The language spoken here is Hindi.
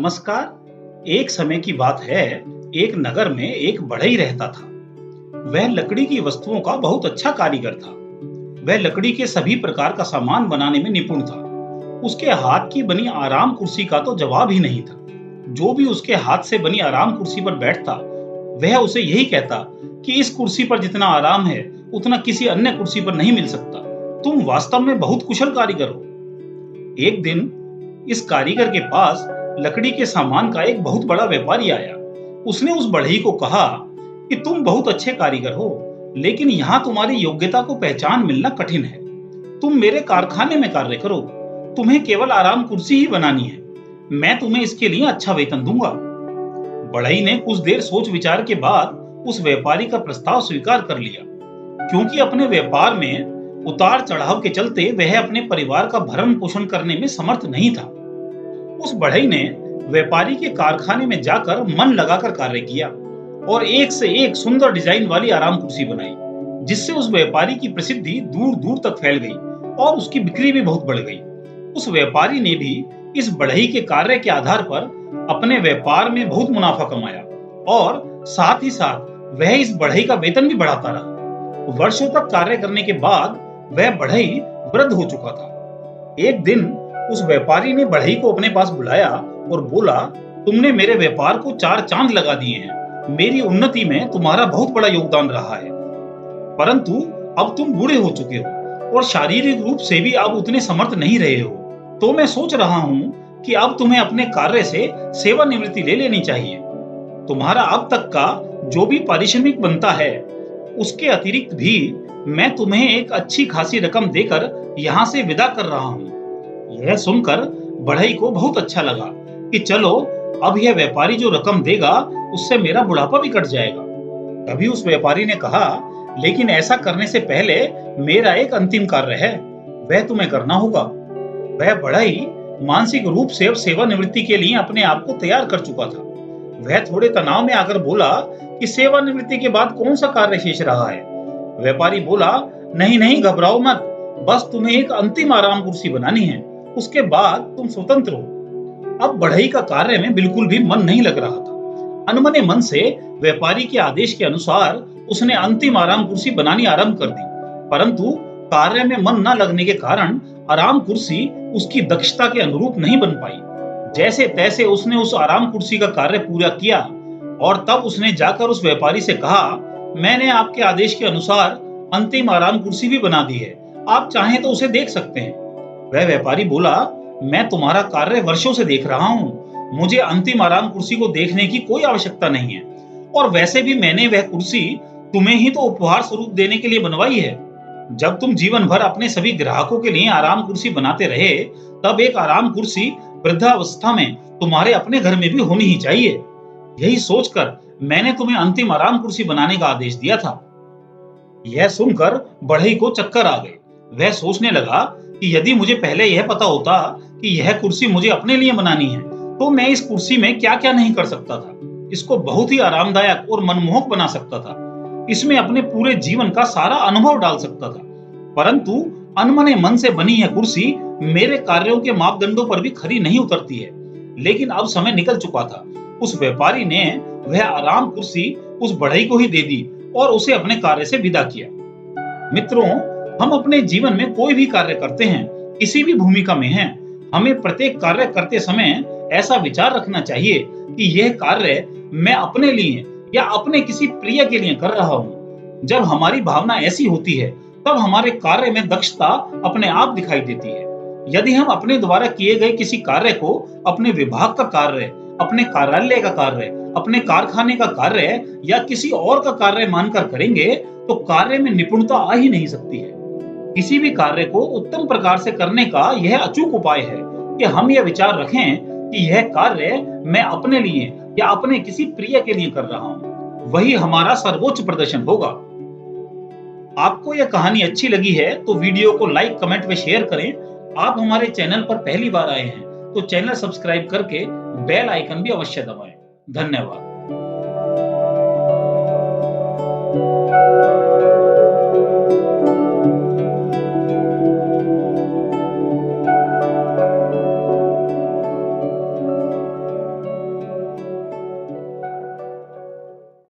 नमस्कार। एक समय की बात है, एक नगर में एक बढ़ई रहता था। वह लकड़ी की वस्तुओं का बहुत अच्छा कारीगर था। वह लकड़ी के सभी प्रकार का सामान बनाने में निपुण था। उसके हाथ की बनी आराम कुर्सी का तो जवाब ही नहीं था। जो भी उसके हाथ से बनी आराम कुर्सी पर बैठता, वह उसे यही कहता कि इस कुर्सी पर जितना आराम है, उतना किसी अन्य कुर्सी पर नहीं मिल सकता। तुम वास्तव में बहुत कुशल कारीगर हो। एक दिन इस कारीगर के पास लकड़ी के सामान का एक बहुत बड़ा व्यापारी आया। उसने उस बढ़ई को कहा कि तुम बहुत अच्छे कारीगर हो, लेकिन यहाँ तुम्हारी योग्यता को पहचान मिलना कठिन है। तुम मेरे कारखाने में कार्य करो। तुम्हें केवल आराम कुर्सी ही बनानी है। मैं तुम्हें इसके लिए अच्छा वेतन दूंगा। बढ़ई ने कुछ देर सोच विचार के बाद उस व्यापारी का प्रस्ताव स्वीकार कर लिया, क्योंकि अपने व्यापार में उतार चढ़ाव के चलते वह अपने परिवार का भरण पोषण करने में समर्थ नहीं था। उस बढ़ई ने व्यापारी के कारखाने में जाकर मन लगाकर कार्य किया और एक से एक सुंदर डिजाइन वाली आराम कुर्सी बनाई, जिससे उस व्यापारी की प्रसिद्धि दूर दूर तक फैल गई और उसकी बिक्री भी बहुत बढ़ गई। उस व्यापारी ने भी इस बढ़ई के कार्य के आधार पर अपने व्यापार में बहुत मुनाफा कमाया और साथ ही साथ वह इस बढ़ई का वेतन भी बढ़ाता रहा। वर्षों तक कार्य करने के बाद वह बढ़ई वृद्ध हो चुका था। एक दिन उस व्यापारी ने बढ़ई को अपने पास बुलाया और बोला, तुमने मेरे व्यापार को चार चांद लगा दिए हैं। मेरी उन्नति में तुम्हारा बहुत बड़ा योगदान रहा है, परंतु अब तुम बूढ़े हो चुके हो और शारीरिक रूप से भी अब उतने समर्थ नहीं रहे हो। तो मैं सोच रहा हूँ कि अब तुम्हें अपने कार्य से सेवानिवृत्ति ले लेनी चाहिए। तुम्हारा अब तक का जो भी पारिश्रमिक बनता है, उसके अतिरिक्त भी मैं तुम्हें एक अच्छी खासी रकम देकर यहाँ से विदा कर रहा हूँ। यह सुनकर बढ़ई को बहुत अच्छा लगा कि चलो, अब यह व्यापारी जो रकम देगा उससे मेरा बुढ़ापा भी कट जाएगा। तभी उस व्यापारी ने कहा, लेकिन ऐसा करने से पहले मेरा एक अंतिम कार्य है, वह तुम्हें करना होगा। वह बढ़ई मानसिक रूप से अब सेवानिवृत्ति के लिए अपने आप को तैयार कर चुका था। वह थोड़े तनाव में आकर बोला कि सेवानिवृत्ति के बाद कौन सा कार्य शेष रहा है। व्यापारी बोला, नहीं नहीं, घबराओ मत, बस तुम्हें एक अंतिम आराम कुर्सी बनानी है, उसके बाद तुम स्वतंत्र हो। अब बढ़ई का कार्य में बिल्कुल भी मन नहीं लग रहा था। अनमने मन से व्यापारी के आदेश के अनुसार उसने अंतिम आराम कुर्सी बनानी आरंभ कर दी, परंतु कार्य में मन न लगने के कारण आराम कुर्सी उसकी दक्षता के अनुरूप नहीं बन पाई। जैसे तैसे उसने उस आराम कुर्सी का कार्य पूरा किया और तब उसने जाकर उस व्यापारी से कहा, मैंने आपके आदेश के अनुसार अंतिम आराम कुर्सी भी बना दी है, आप चाहें तो उसे देख सकते हैं। वह व्यापारी बोला, मैं तुम्हारा कार्य वर्षों से देख रहा हूँ, मुझे अंतिम आराम कुर्सी को देखने की कोई आवश्यकता नहीं है, और वैसे भी मैंने वह कुर्सी तुम्हें ही तो उपहार स्वरूप देने के लिए बनवाई है। जब तुम जीवन भर अपने सभी ग्राहकों के लिए आराम कुर्सी बनाते रहे, तब एक आराम कुर्सी वृद्धावस्था में तुम्हारे अपने घर में भी होनी ही चाहिए। यही सोचकर मैंने तुम्हें अंतिम आराम कुर्सी बनाने का आदेश दिया था। यह सुनकर बढ़ई को चक्कर आ गए। वह सोचने लगा कि यदि मुझे पहले यह पता होता कि यह कुर्सी मुझे अपने लिए बनानी है, तो मैं इस कुर्सी में क्या क्या नहीं कर सकता था। इसको बहुत ही आरामदायक और मनमोहक बना सकता था। इसमें अपने पूरे जीवन का सारा अनुभव डाल सकता था। परंतु अनमने मन से बनी यह कुर्सी मेरे कार्यों के मापदंडों पर भी खरी नहीं उतरती है। लेकिन अब समय निकल चुका था। उस व्यापारी ने वह आराम कुर्सी उस बढ़ई को ही दे दी और उसे अपने कार्य से विदा किया। मित्रों, हम अपने जीवन में कोई भी कार्य करते हैं, किसी भी भूमिका में हैं, हमें प्रत्येक कार्य करते समय ऐसा विचार रखना चाहिए कि यह कार्य मैं अपने लिए या अपने किसी प्रिय के लिए कर रहा हूँ। जब हमारी भावना ऐसी होती है, तब हमारे कार्य में दक्षता अपने आप दिखाई देती है। यदि हम अपने द्वारा किए गए किसी कार्य को अपने विभाग का कार्य, अपने कार्यालय का कार्य, अपने कारखाने का कार्य या किसी और का कार्य मानकर करेंगे, तो कार्य में निपुणता आ ही नहीं सकती है। किसी भी कार्य को उत्तम प्रकार से करने का यह अचूक उपाय है कि हम यह विचार रखें कि यह कार्य मैं अपने लिए या अपने किसी प्रिय के लिए कर रहा हूं। वही हमारा सर्वोच्च प्रदर्शन होगा। आपको यह कहानी अच्छी लगी है तो वीडियो को लाइक, कमेंट व शेयर करें। आप हमारे चैनल पर पहली बार आए हैं तो चैनल सब्सक्राइब करके बेल आइकन भी अवश्य दबाएं। धन्यवाद।